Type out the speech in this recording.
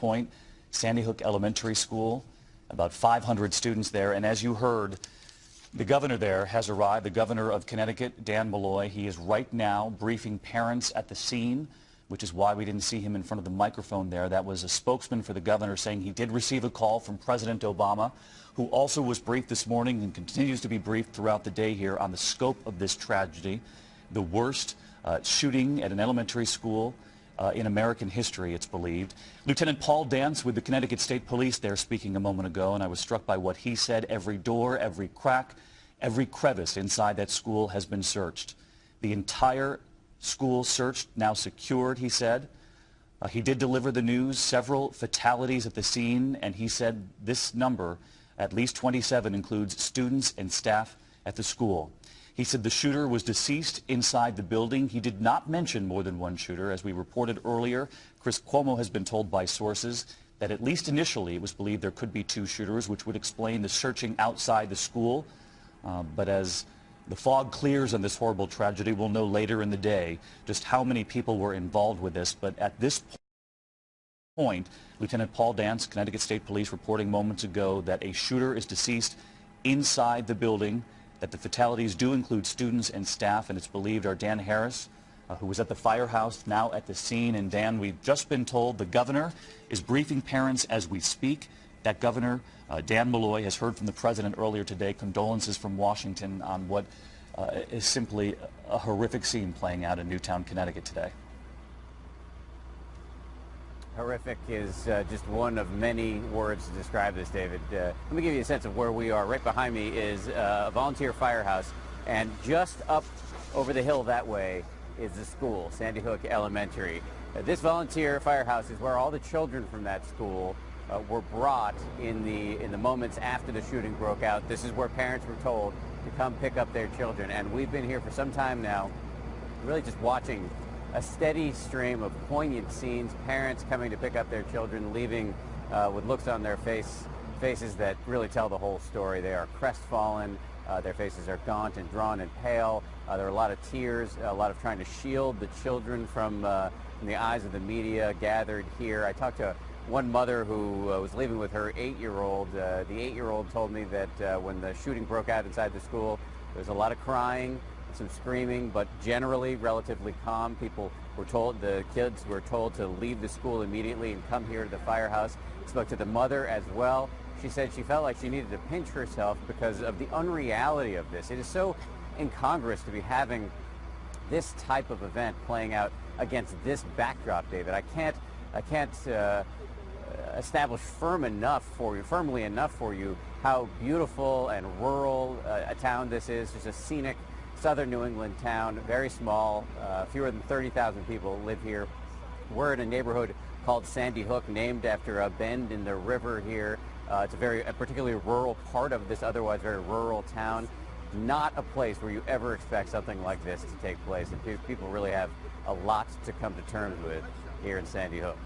point, Sandy Hook Elementary School, about 500 students there. And as you heard, the governor there has arrived, the governor of Connecticut, Dan Malloy. He is right now briefing parents at the scene, which is why we didn't see him in front of the microphone there. That was a spokesman for the governor saying he did receive a call from President Obama, who also was briefed this morning and continues to be briefed throughout the day here on the scope of this tragedy, the worst shooting at an elementary school in American history, it's believed. Lieutenant Paul Dance with the Connecticut State Police there speaking a moment ago, and I was struck by what he said. Every door, every crack, every crevice inside that school has been searched. The entire school searched, now secured, he said. He did deliver the news, several fatalities at the scene, and he said this number, at least 27, includes students and staff at the school. He said the shooter was deceased inside the building. He did not mention more than one shooter. As we reported earlier, Chris Cuomo has been told by sources that at least initially it was believed there could be two shooters, which would explain the searching outside the school. But as the fog clears on this horrible tragedy, we'll know later in the day just how many people were involved with this. But at this point, Lieutenant Paul Dance, Connecticut State Police, reporting moments ago that a shooter is deceased inside the building, that the fatalities do include students and staff, and it's believed are Dan Harris, who was at the firehouse, now at the scene. And Dan, we've just been told the governor is briefing parents as we speak. That governor, Dan Malloy, has heard from the president earlier today condolences from Washington on what is simply a horrific scene playing out in Newtown, Connecticut today. Horrific is just one of many words to describe this, David. Let me give you a sense of where we are. Right behind me is a volunteer firehouse, and just up over the hill that way is the school, Sandy Hook Elementary. This volunteer firehouse is where all the children from that school were brought in the moments after the shooting broke out. This is where parents were told to come pick up their children, and we've been here for some time now, really just watching a steady stream of poignant scenes, parents coming to pick up their children, leaving with looks on their faces that really tell the whole story. They are crestfallen, their faces are gaunt and drawn and pale. There are a lot of tears, a lot of trying to shield the children from the eyes of the media gathered here. I talked to one mother who was leaving with her 8-year-old. The 8-year-old told me that when the shooting broke out inside the school, there was a lot of crying, some screaming, but generally relatively calm. The kids were told to leave the school immediately and come here to the firehouse. Spoke to the mother as well. She said she felt like she needed to pinch herself because of the unreality of this. It is so incongruous to be having this type of event playing out against this backdrop, David. I can't establish firmly enough for you how beautiful and rural a town this is. Just a scenic southern New England town, very small, fewer than 30,000 people live here. We're in a neighborhood called Sandy Hook, named after a bend in the river here. It's a particularly rural part of this otherwise very rural town. Not a place where you ever expect something like this to take place, and people really have a lot to come to terms with here in Sandy Hook.